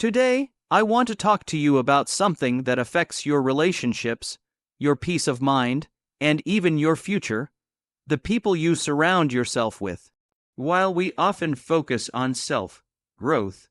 Today, I want to talk to you about something that affects your relationships, your peace of mind, and even your future: the people you surround yourself with. While we often focus on self-growth,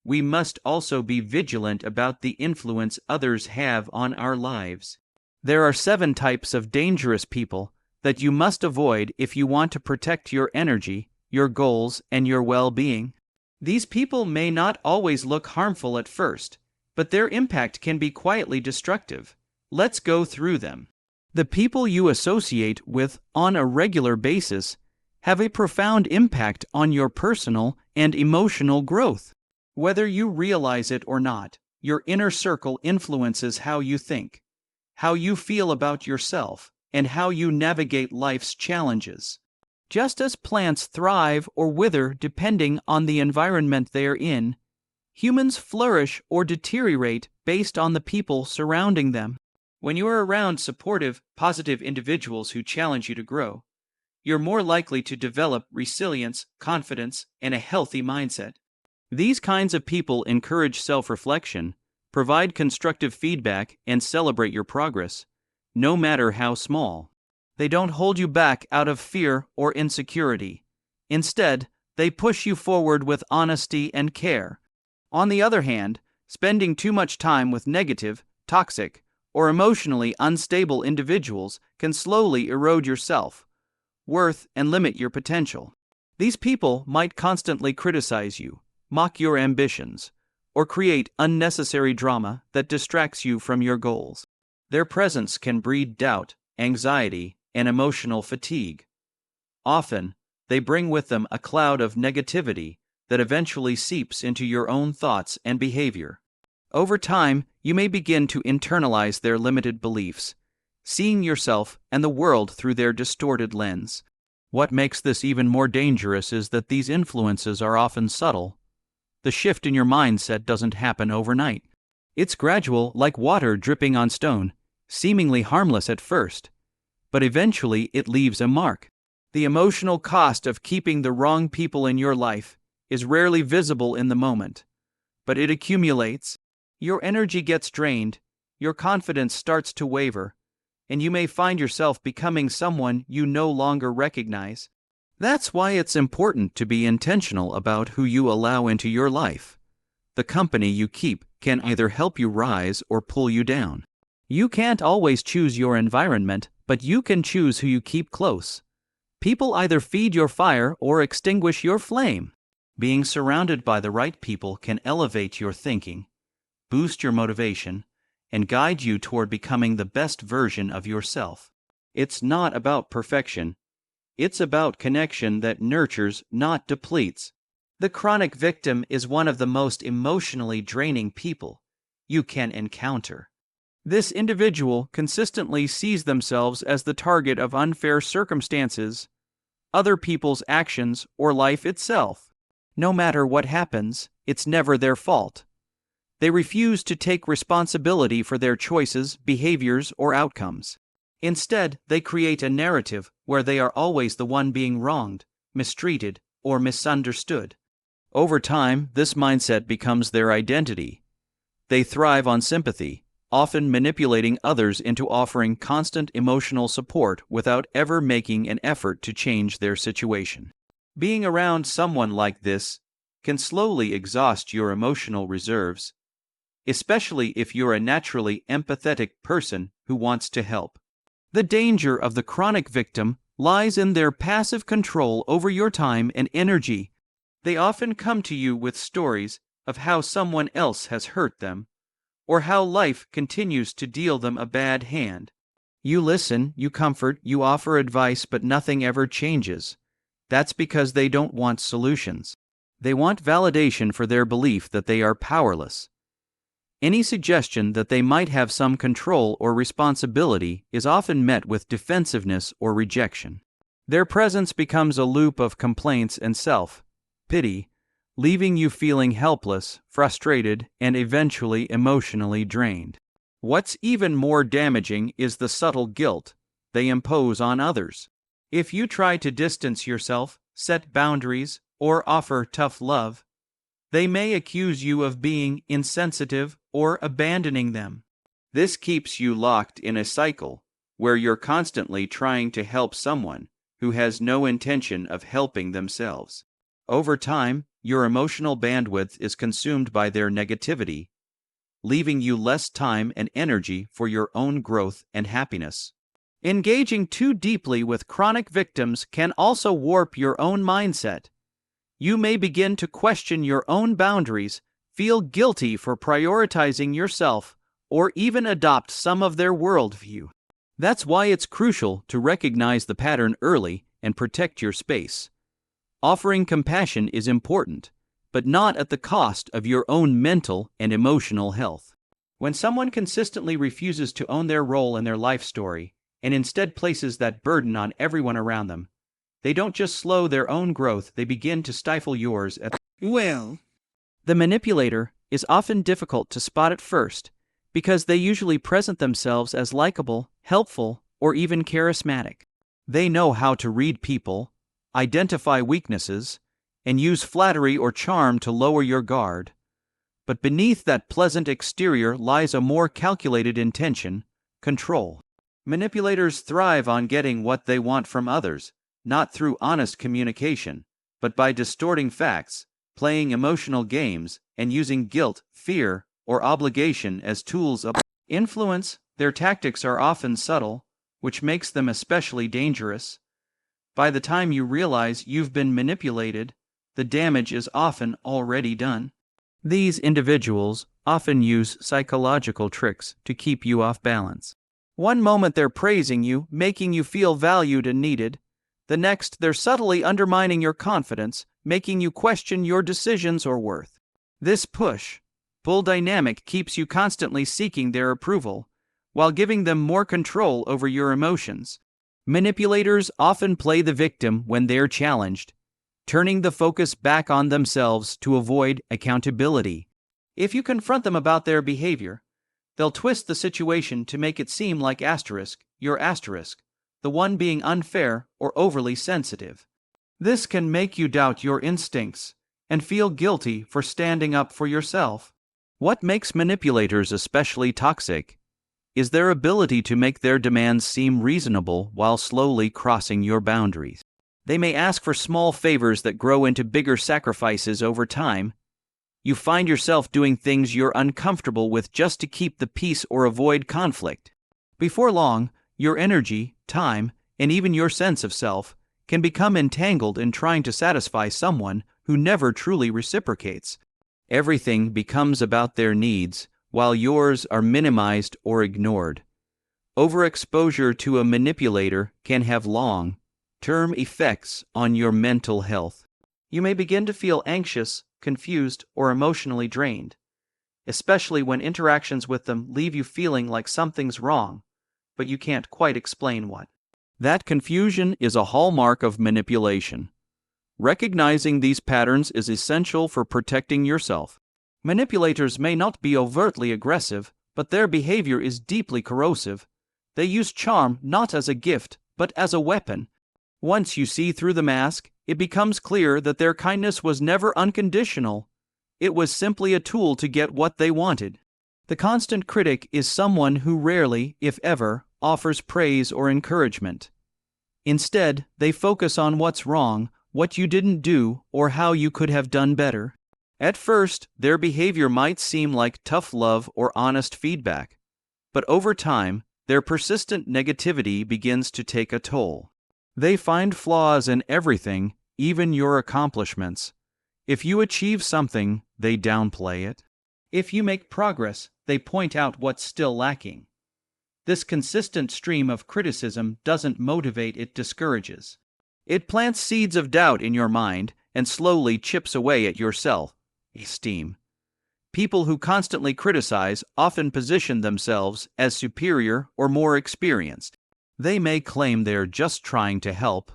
we must also be vigilant about the influence others have on our lives. There are 7 types of dangerous people that you must avoid if you want to protect your energy, your goals, and your well-being. These people may not always look harmful at first, but their impact can be quietly destructive. Let's go through them. The people you associate with on a regular basis have a profound impact on your personal and emotional growth. Whether you realize it or not, your inner circle influences how you think, how you feel about yourself, and how you navigate life's challenges. Just as plants thrive or wither depending on the environment they are in, humans flourish or deteriorate based on the people surrounding them. When you are around supportive, positive individuals who challenge you to grow, you're more likely to develop resilience, confidence, and a healthy mindset. These kinds of people encourage self-reflection, provide constructive feedback, and celebrate your progress, no matter how small. They don't hold you back out of fear or insecurity. Instead, they push you forward with honesty and care. On the other hand, spending too much time with negative, toxic, or emotionally unstable individuals can slowly erode your self-worth and limit your potential. These people might constantly criticize you, mock your ambitions, or create unnecessary drama that distracts you from your goals. Their presence can breed doubt, anxiety, and emotional fatigue. Often, they bring with them a cloud of negativity that eventually seeps into your own thoughts and behavior. Over time, you may begin to internalize their limited beliefs, seeing yourself and the world through their distorted lens. What makes this even more dangerous is that these influences are often subtle. The shift in your mindset doesn't happen overnight. It's gradual, like water dripping on stone, seemingly harmless at first, but eventually it leaves a mark. The emotional cost of keeping the wrong people in your life is rarely visible in the moment, but it accumulates. Your energy gets drained, your confidence starts to waver, and you may find yourself becoming someone you no longer recognize. That's why it's important to be intentional about who you allow into your life. The company you keep can either help you rise or pull you down. You can't always choose your environment, but you can choose who you keep close. People either feed your fire or extinguish your flame. Being surrounded by the right people can elevate your thinking, boost your motivation, and guide you toward becoming the best version of yourself. It's not about perfection. It's about connection that nurtures, not depletes. The chronic victim is one of the most emotionally draining people you can encounter. This individual consistently sees themselves as the target of unfair circumstances, other people's actions, or life itself. No matter what happens, it's never their fault. They refuse to take responsibility for their choices, behaviors, or outcomes. Instead, they create a narrative where they are always the one being wronged, mistreated, or misunderstood. Over time, this mindset becomes their identity. They thrive on sympathy, often manipulating others into offering constant emotional support without ever making an effort to change their situation. Being around someone like this can slowly exhaust your emotional reserves, especially if you're a naturally empathetic person who wants to help. The danger of the chronic victim lies in their passive control over your time and energy. They often come to you with stories of how someone else has hurt them, or how life continues to deal them a bad hand. You listen, you comfort, you offer advice, but nothing ever changes. That's because they don't want solutions. They want validation for their belief that they are powerless. Any suggestion that they might have some control or responsibility is often met with defensiveness or rejection. Their presence becomes a loop of complaints and self-pity, leaving you feeling helpless, frustrated, and eventually emotionally drained. What's even more damaging is the subtle guilt they impose on others. If you try to distance yourself, set boundaries, or offer tough love, They may accuse you of being insensitive or abandoning them. This keeps you locked in a cycle where you're constantly trying to help someone who has no intention of helping themselves. Over time, your emotional bandwidth is consumed by their negativity, leaving you less time and energy for your own growth and happiness. Engaging too deeply with chronic victims can also warp your own mindset. You may begin to question your own boundaries, feel guilty for prioritizing yourself, or even adopt some of their worldview. That's why it's crucial to recognize the pattern early and protect your space. Offering compassion is important, but not at the cost of your own mental and emotional health. When someone consistently refuses to own their role in their life story, and instead places that burden on everyone around them, they don't just slow their own growth, they begin to stifle yours at Well, The manipulator is often difficult to spot at first because they usually present themselves as likable, helpful, or even charismatic. They know how to read people, identify weaknesses, and use flattery or charm to lower your guard. But beneath that pleasant exterior lies a more calculated intention: control. Manipulators thrive on getting what they want from others, not through honest communication, but by distorting facts, playing emotional games, and using guilt, fear, or obligation as tools of influence. Their tactics are often subtle, which makes them especially dangerous. By the time you realize you've been manipulated, the damage is often already done. These individuals often use psychological tricks to keep you off balance. One moment they're praising you, making you feel valued and needed. The next, they're subtly undermining your confidence, making you question your decisions or worth. This push-pull dynamic keeps you constantly seeking their approval, while giving them more control over your emotions. Manipulators often play the victim when they're challenged, turning the focus back on themselves to avoid accountability. If you confront them about their behavior, they'll twist the situation to make it seem like you're the one being unfair or overly sensitive. This can make you doubt your instincts and feel guilty for standing up for yourself. What makes manipulators especially toxic is their ability to make their demands seem reasonable while slowly crossing your boundaries. They may ask for small favors that grow into bigger sacrifices over time. You find yourself doing things you're uncomfortable with just to keep the peace or avoid conflict. Before long, your energy, time, and even your sense of self can become entangled in trying to satisfy someone who never truly reciprocates. Everything becomes about their needs, while yours are minimized or ignored. Overexposure to a manipulator can have long-term effects on your mental health. You may begin to feel anxious, confused, or emotionally drained, especially when interactions with them leave you feeling like something's wrong, but you can't quite explain what. That confusion is a hallmark of manipulation. Recognizing these patterns is essential for protecting yourself. Manipulators may not be overtly aggressive, but their behavior is deeply corrosive. They use charm not as a gift, but as a weapon. Once you see through the mask, it becomes clear that their kindness was never unconditional. It was simply a tool to get what they wanted. The constant critic is someone who rarely, if ever, offers praise or encouragement. Instead, they focus on what's wrong, what you didn't do, or how you could have done better. At first, their behavior might seem like tough love or honest feedback, but over time, their persistent negativity begins to take a toll. They find flaws in everything, even your accomplishments. If you achieve something, they downplay it. If you make progress, they point out what's still lacking. This consistent stream of criticism doesn't motivate, it discourages. It plants seeds of doubt in your mind and slowly chips away at your self-esteem. People who constantly criticize often position themselves as superior or more experienced. They may claim they're just trying to help,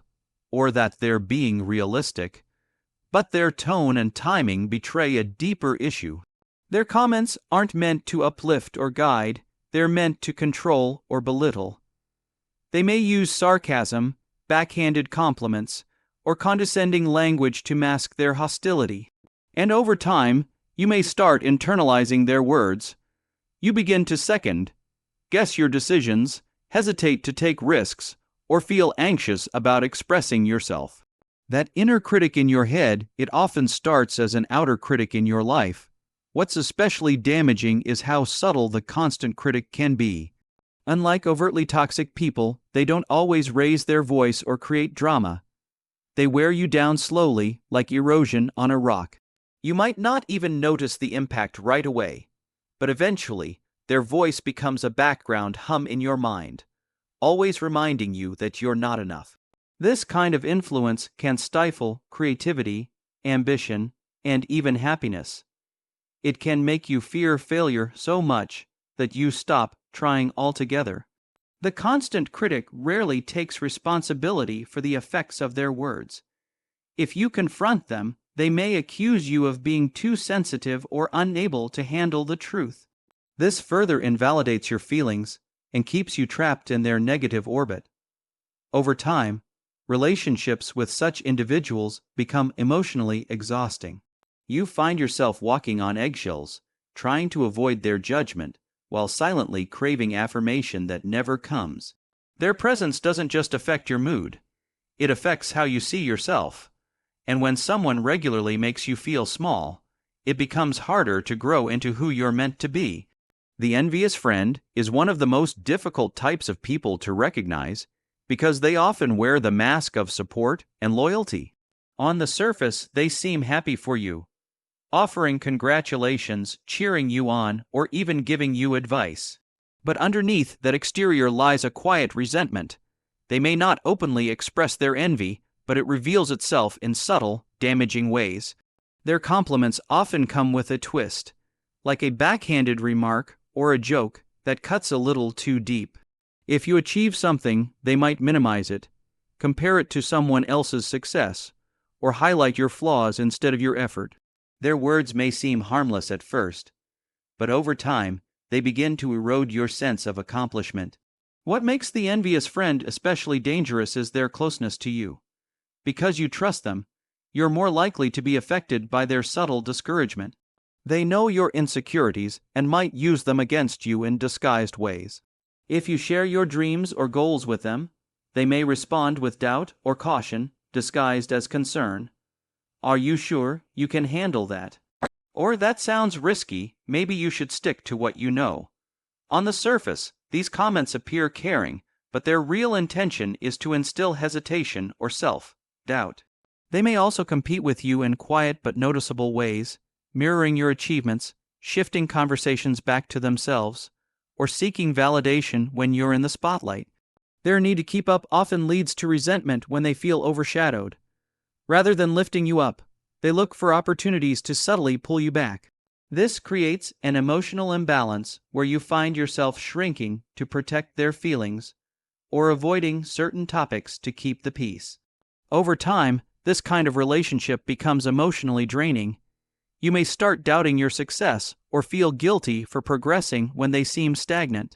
or that they're being realistic, but their tone and timing betray a deeper issue. Their comments aren't meant to uplift or guide, they're meant to control or belittle. They may use sarcasm, backhanded compliments, or condescending language to mask their hostility. And over time, you may start internalizing their words. You begin to second guess your decisions, hesitate to take risks, or feel anxious about expressing yourself. That inner critic in your head, it often starts as an outer critic in your life. What's especially damaging is how subtle the constant critic can be. Unlike overtly toxic people, they don't always raise their voice or create drama. They wear you down slowly, like erosion on a rock. You might not even notice the impact right away, but eventually, their voice becomes a background hum in your mind, always reminding you that you're not enough. This kind of influence can stifle creativity, ambition, and even happiness. It can make you fear failure so much that you stop trying altogether. The constant critic rarely takes responsibility for the effects of their words. If you confront them, they may accuse you of being too sensitive or unable to handle the truth. This further invalidates your feelings and keeps you trapped in their negative orbit. Over time, relationships with such individuals become emotionally exhausting. You find yourself walking on eggshells, trying to avoid their judgment, while silently craving affirmation that never comes. Their presence doesn't just affect your mood, it affects how you see yourself. And when someone regularly makes you feel small, it becomes harder to grow into who you're meant to be. The envious friend is one of the most difficult types of people to recognize because they often wear the mask of support and loyalty. On the surface, they seem happy for you, offering congratulations, cheering you on, or even giving you advice. But underneath that exterior lies a quiet resentment. They may not openly express their envy, but it reveals itself in subtle, damaging ways. Their compliments often come with a twist, like a backhanded remark or a joke that cuts a little too deep. If you achieve something, they might minimize it, compare it to someone else's success, or highlight your flaws instead of your effort. Their words may seem harmless at first, but over time, they begin to erode your sense of accomplishment. What makes the envious friend especially dangerous is their closeness to you. Because you trust them, you're more likely to be affected by their subtle discouragement. They know your insecurities and might use them against you in disguised ways. If you share your dreams or goals with them, they may respond with doubt or caution, disguised as concern. Are you sure you can handle that? Or that sounds risky, maybe you should stick to what you know. On the surface, these comments appear caring, but their real intention is to instill hesitation or self-doubt. They may also compete with you in quiet but noticeable ways, mirroring your achievements, shifting conversations back to themselves, or seeking validation when you're in the spotlight. Their need to keep up often leads to resentment when they feel overshadowed. Rather than lifting you up, they look for opportunities to subtly pull you back. This creates an emotional imbalance where you find yourself shrinking to protect their feelings or avoiding certain topics to keep the peace. Over time, this kind of relationship becomes emotionally draining. You may start doubting your success or feel guilty for progressing when they seem stagnant.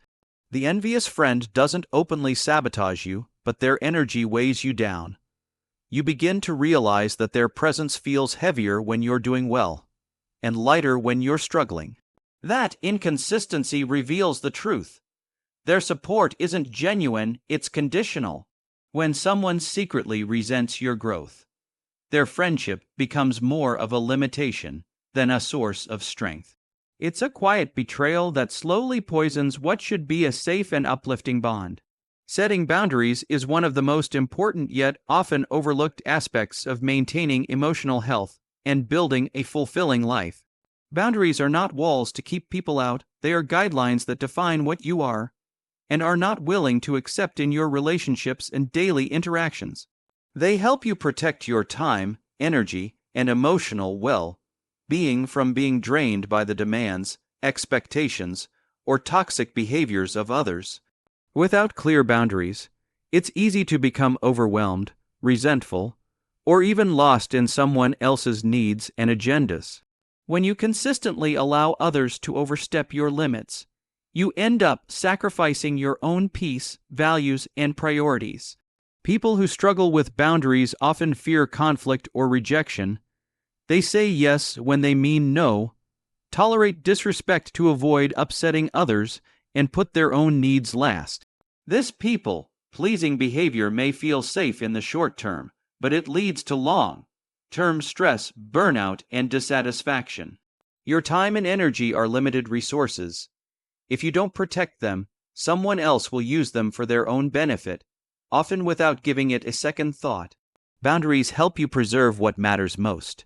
The envious friend doesn't openly sabotage you, but their energy weighs you down. You begin to realize that their presence feels heavier when you're doing well, and lighter when you're struggling. That inconsistency reveals the truth. Their support isn't genuine, it's conditional. When someone secretly resents your growth, their friendship becomes more of a limitation than a source of strength. It's a quiet betrayal that slowly poisons what should be a safe and uplifting bond. Setting boundaries is one of the most important yet often overlooked aspects of maintaining emotional health and building a fulfilling life. Boundaries are not walls to keep people out, they are guidelines that define what you are and are not willing to accept in your relationships and daily interactions. They help you protect your time, energy, and emotional well-being from being drained by the demands, expectations, or toxic behaviors of others. Without clear boundaries, it's easy to become overwhelmed, resentful, or even lost in someone else's needs and agendas. When you consistently allow others to overstep your limits, you end up sacrificing your own peace, values, and priorities. People who struggle with boundaries often fear conflict or rejection, They say yes when they mean no, tolerate disrespect to avoid upsetting others, and put their own needs last. This people-pleasing behavior may feel safe in the short term, but it leads to long-term stress, burnout, and dissatisfaction. Your time and energy are limited resources. If you don't protect them, someone else will use them for their own benefit, often without giving it a second thought. Boundaries help you preserve what matters most: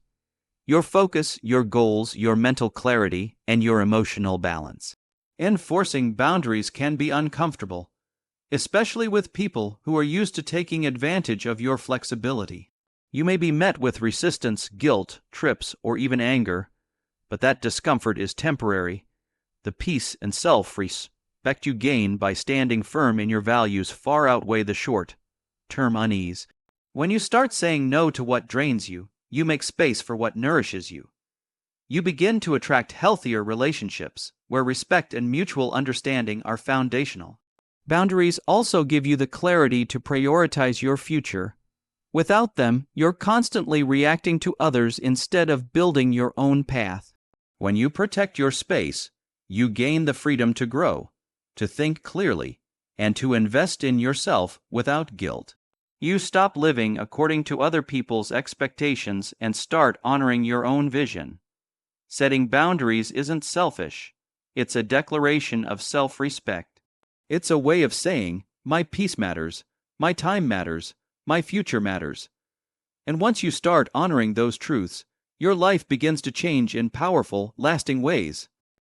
your focus, your goals, your mental clarity, and your emotional balance. Enforcing boundaries can be uncomfortable, especially with people who are used to taking advantage of your flexibility. You may be met with resistance, guilt, trips, or even anger, but that discomfort is temporary. The peace and self-respect you gain by standing firm in your values far outweigh the short-term unease. When you start saying no to what drains you, you make space for what nourishes you. You begin to attract healthier relationships, where respect and mutual understanding are foundational. Boundaries also give you the clarity to prioritize your future. Without them, you're constantly reacting to others instead of building your own path. When you protect your space, you gain the freedom to grow, to think clearly, and to invest in yourself without guilt. You stop living according to other people's expectations and start honoring your own vision. Setting boundaries isn't selfish. It's a declaration of self-respect. It's a way of saying, my peace matters, my time matters, my future matters. And once you start honoring those truths, your life begins to change in powerful, lasting ways.